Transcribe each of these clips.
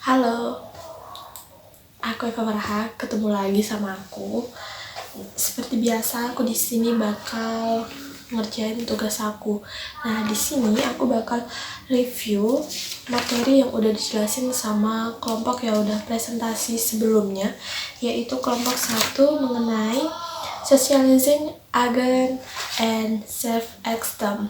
Halo, aku Eva Farha, ketemu lagi sama aku. Seperti biasa, aku di sini bakal ngerjain tugas aku. Nah, di sini aku bakal review materi yang udah dijelasin sama kelompok yang udah presentasi sebelumnya, yaitu kelompok 1 mengenai socializing agent and self-esteem.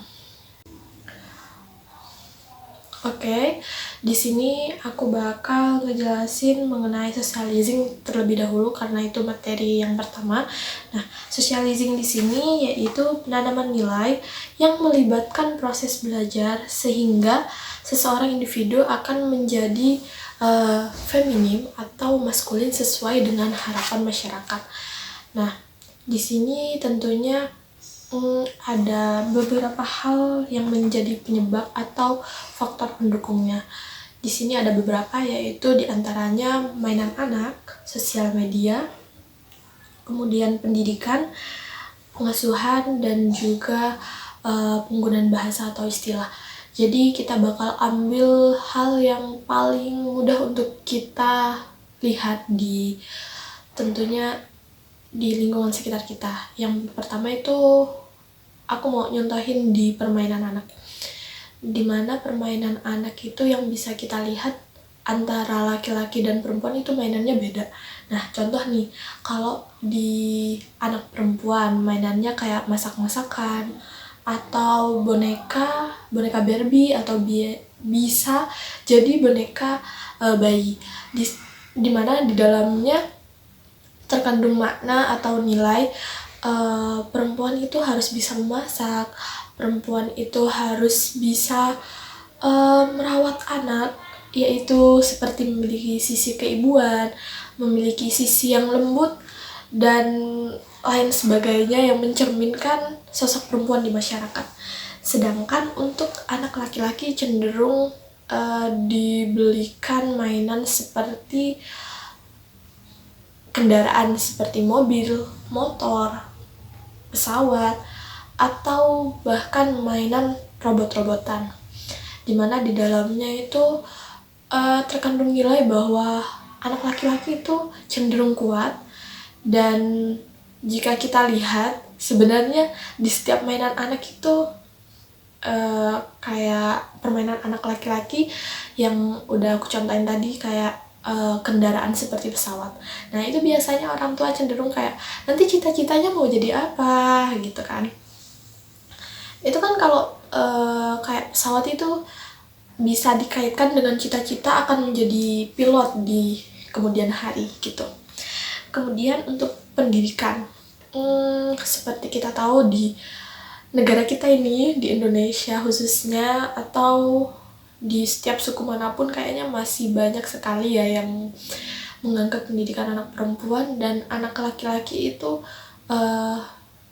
Oke, di sini aku bakal ngejelasin mengenai socializing terlebih dahulu karena itu materi yang pertama. Nah, socializing di sini yaitu penanaman nilai yang melibatkan proses belajar sehingga seseorang individu akan menjadi feminim atau maskulin sesuai dengan harapan masyarakat. Nah, di sini tentunya ada beberapa hal yang menjadi penyebab atau faktor pendukungnya. Di sini ada beberapa, yaitu diantaranya mainan anak, sosial media, kemudian pendidikan, pengasuhan, dan juga penggunaan bahasa atau istilah. Jadi kita bakal ambil hal yang paling mudah untuk kita lihat tentunya di lingkungan sekitar kita. Yang pertama itu aku mau nyontohin di permainan anak, dimana permainan anak itu yang bisa kita lihat antara laki-laki dan perempuan itu mainannya beda. Nah, contoh nih, kalau di anak perempuan mainannya kayak masak-masakan atau boneka Barbie, atau bisa jadi boneka bayi, dimana di dalamnya terkandung makna atau nilai. Perempuan itu harus bisa memasak, perempuan itu harus bisa merawat anak, yaitu seperti memiliki sisi keibuan, memiliki sisi yang lembut, dan lain sebagainya yang mencerminkan sosok perempuan di masyarakat. Sedangkan untuk anak laki-laki cenderung dibelikan mainan seperti kendaraan seperti mobil, motor, pesawat, atau bahkan mainan robot-robotan, dimana di dalamnya itu terkandung nilai bahwa anak laki-laki itu cenderung kuat. Dan jika kita lihat, sebenarnya di setiap mainan anak itu kayak permainan anak laki-laki yang udah aku contohin tadi, kayak kendaraan seperti pesawat. Nah, itu biasanya orang tua cenderung kayak, nanti cita-citanya mau jadi apa gitu kan. Itu kan kalau kayak pesawat itu bisa dikaitkan dengan cita-cita akan menjadi pilot di kemudian hari gitu. Kemudian untuk pendidikan, seperti kita tahu di negara kita ini, di Indonesia khususnya, atau di setiap suku manapun, kayaknya masih banyak sekali ya yang menganggap pendidikan anak perempuan dan anak laki-laki itu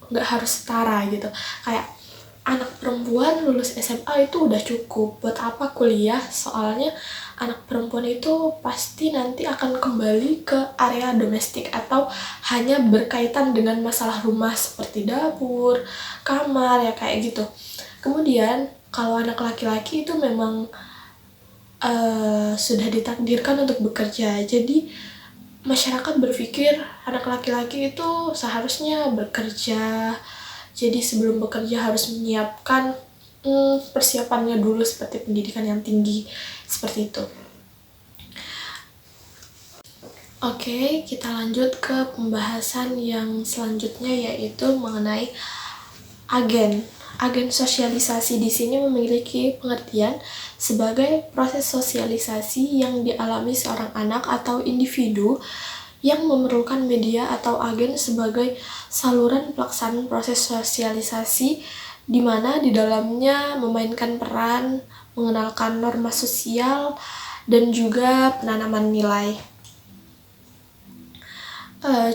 nggak harus setara gitu. Kayak anak perempuan lulus SMA itu udah cukup, buat apa kuliah, soalnya anak perempuan itu pasti nanti akan kembali ke area domestik atau hanya berkaitan dengan masalah rumah seperti dapur, kamar, ya kayak gitu. Kemudian kalau anak laki-laki itu memang sudah ditakdirkan untuk bekerja, jadi masyarakat berpikir anak laki-laki itu seharusnya bekerja. Jadi sebelum bekerja harus menyiapkan persiapannya dulu seperti pendidikan yang tinggi, seperti itu. Oke, kita lanjut ke pembahasan yang selanjutnya, yaitu mengenai agen. Agen sosialisasi di sini memiliki pengertian sebagai proses sosialisasi yang dialami seorang anak atau individu yang memerlukan media atau agen sebagai saluran pelaksanaan proses sosialisasi, di mana di dalamnya memainkan peran mengenalkan norma sosial dan juga penanaman nilai.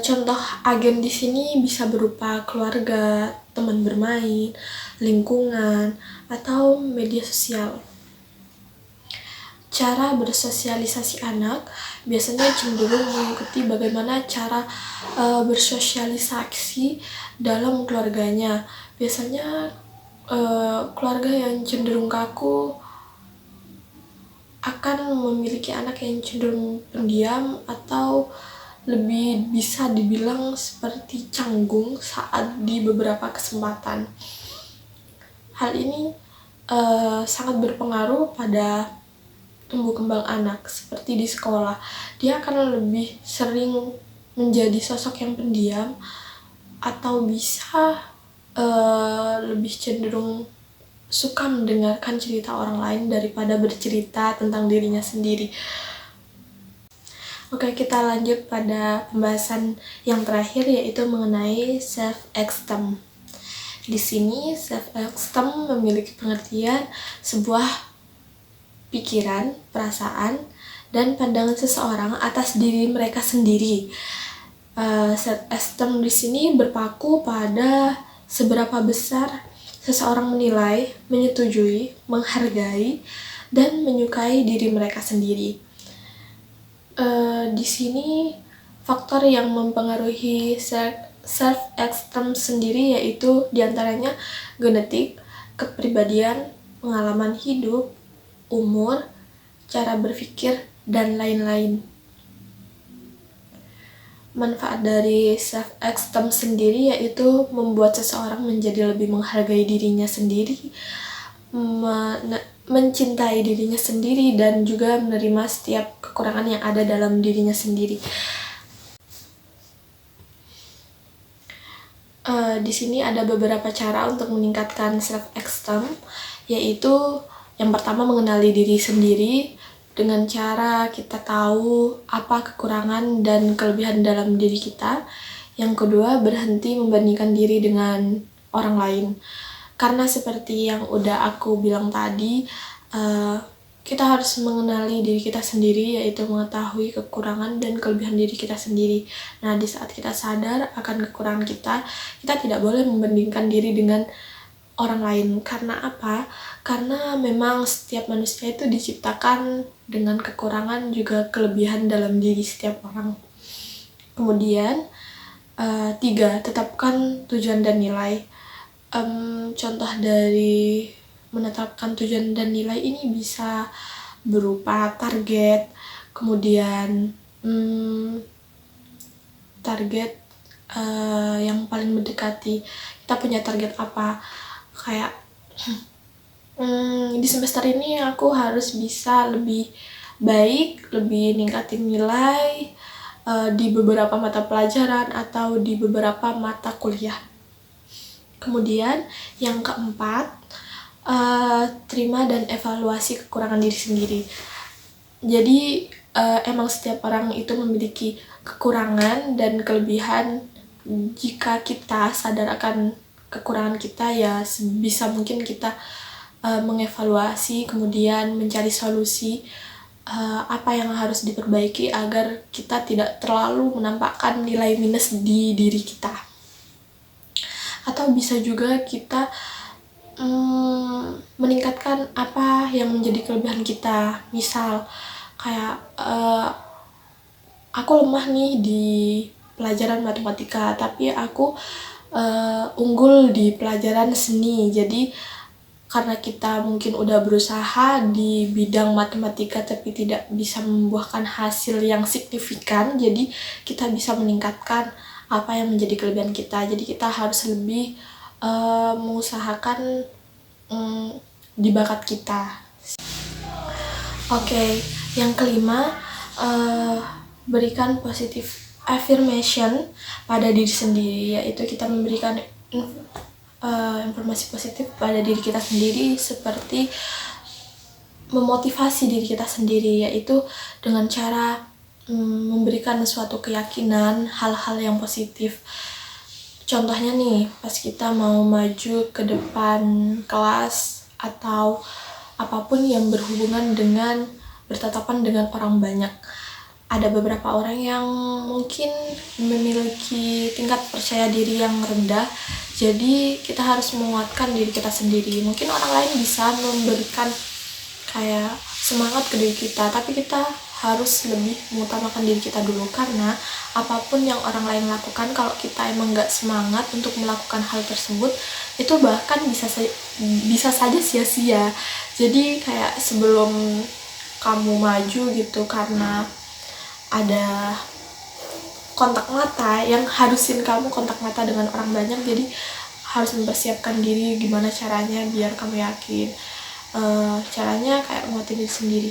Contoh agen di sini bisa berupa keluarga, teman bermain, lingkungan, atau media sosial. Cara bersosialisasi anak biasanya cenderung mengikuti bagaimana cara bersosialisasi dalam keluarganya. Biasanya keluarga yang cenderung kaku akan memiliki anak yang cenderung pendiam atau lebih bisa dibilang seperti canggung saat di beberapa kesempatan. Hal ini sangat berpengaruh pada tumbuh kembang anak. Seperti di sekolah, dia akan lebih sering menjadi sosok yang pendiam atau bisa lebih cenderung suka mendengarkan cerita orang lain daripada bercerita tentang dirinya sendiri. Oke, kita lanjut pada pembahasan yang terakhir, yaitu mengenai self-esteem. Di sini self-esteem memiliki pengertian sebuah pikiran, perasaan, dan pandangan seseorang atas diri mereka sendiri. Self-esteem di sini berpaku pada seberapa besar seseorang menilai, menyetujui, menghargai, dan menyukai diri mereka sendiri. Di sini faktor yang mempengaruhi self-esteem sendiri yaitu diantaranya genetik, kepribadian, pengalaman hidup, umur, cara berpikir, dan lain-lain. Manfaat dari self-esteem sendiri yaitu membuat seseorang menjadi lebih menghargai dirinya sendiri, mencintai dirinya sendiri, dan juga menerima setiap kekurangan yang ada dalam dirinya sendiri. Di sini ada beberapa cara untuk meningkatkan self-esteem, yaitu yang pertama mengenali diri sendiri dengan cara kita tahu apa kekurangan dan kelebihan dalam diri kita. Yang kedua, berhenti membandingkan diri dengan orang lain. Karena seperti yang udah aku bilang tadi, kita harus mengenali diri kita sendiri, yaitu mengetahui kekurangan dan kelebihan diri kita sendiri. Nah, di saat kita sadar akan kekurangan kita tidak boleh membandingkan diri dengan orang lain. Karena apa? Karena memang setiap manusia itu diciptakan dengan kekurangan juga kelebihan dalam diri setiap orang. Kemudian, 3, tetapkan tujuan dan nilai. Contoh dari menetapkan tujuan dan nilai ini bisa berupa target, kemudian target yang paling mendekati. Kita punya target apa? Kayak di semester ini aku harus bisa lebih baik, lebih ningkatin nilai di beberapa mata pelajaran atau di beberapa mata kuliah. Kemudian yang keempat, terima dan evaluasi kekurangan diri sendiri. Jadi emang setiap orang itu memiliki kekurangan dan kelebihan. Jika kita sadar akan kekurangan kita, ya sebisa mungkin kita mengevaluasi, kemudian mencari solusi apa yang harus diperbaiki agar kita tidak terlalu menampakkan nilai minus di diri kita. Atau bisa juga kita meningkatkan apa yang menjadi kelebihan kita. Misal kayak aku lemah nih di pelajaran matematika, tapi aku unggul di pelajaran seni. Jadi karena kita mungkin udah berusaha di bidang matematika tapi tidak bisa membuahkan hasil yang signifikan, jadi kita bisa meningkatkan apa yang menjadi kelebihan kita. Jadi kita harus lebih mengusahakan di bakat kita. Oke, yang kelima, berikan positive affirmation pada diri sendiri, yaitu kita memberikan informasi positif pada diri kita sendiri, seperti memotivasi diri kita sendiri, yaitu dengan cara memberikan suatu keyakinan, hal-hal yang positif. Contohnya nih, pas kita mau maju ke depan kelas atau apapun yang berhubungan dengan bertatapan dengan orang banyak. Ada beberapa orang yang mungkin memiliki tingkat percaya diri yang rendah, jadi kita harus menguatkan diri kita sendiri. Mungkin orang lain bisa memberikan kayak semangat ke diri kita, tapi kita harus lebih mengutamakan diri kita dulu. Karena apapun yang orang lain lakukan, kalau kita emang gak semangat untuk melakukan hal tersebut, itu bahkan bisa saja sia-sia. Jadi kayak sebelum kamu maju gitu karena ada kontak mata yang harusin kamu kontak mata dengan orang banyak, jadi harus mempersiapkan diri gimana caranya biar kamu yakin. Caranya kayak nguatin diri sendiri,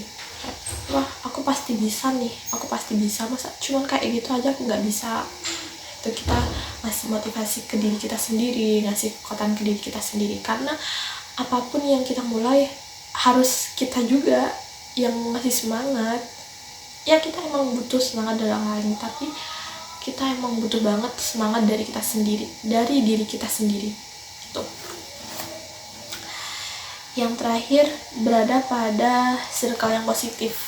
wah aku pasti bisa nih, aku pasti bisa, masa cuman kayak gitu aja aku nggak bisa. Itu kita ngasih motivasi ke diri kita sendiri, ngasih kekuatan ke diri kita sendiri, karena apapun yang kita mulai harus kita juga yang ngasih semangat. Ya kita emang butuh semangat dari orang lain, tapi kita emang butuh banget semangat dari kita sendiri, dari diri kita sendiri gitu. Yang terakhir, berada pada circle yang positif.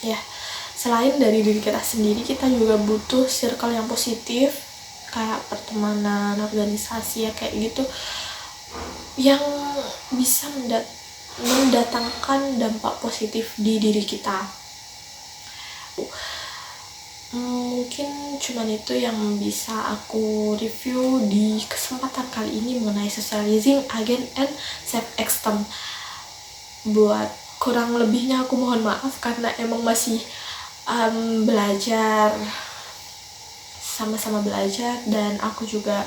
Ya, selain dari diri kita sendiri, kita juga butuh circle yang positif, kayak pertemanan, organisasi ya kayak gitu, yang bisa mendatangkan dampak positif di diri kita. Mungkin cuman itu yang bisa aku review di kesempatan kali ini mengenai socializing, again, and self-esteem. Buat kurang lebihnya aku mohon maaf karena emang masih belajar, sama-sama belajar, dan aku juga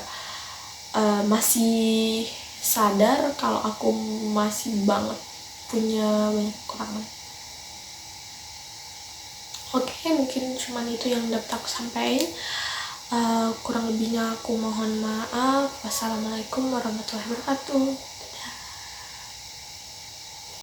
masih sadar kalau aku masih banget punya banyak kekurangan. Oke, mungkin cuman itu yang dapat aku sampaikan. Kurang lebihnya aku mohon maaf. Wassalamualaikum warahmatullahi wabarakatuh.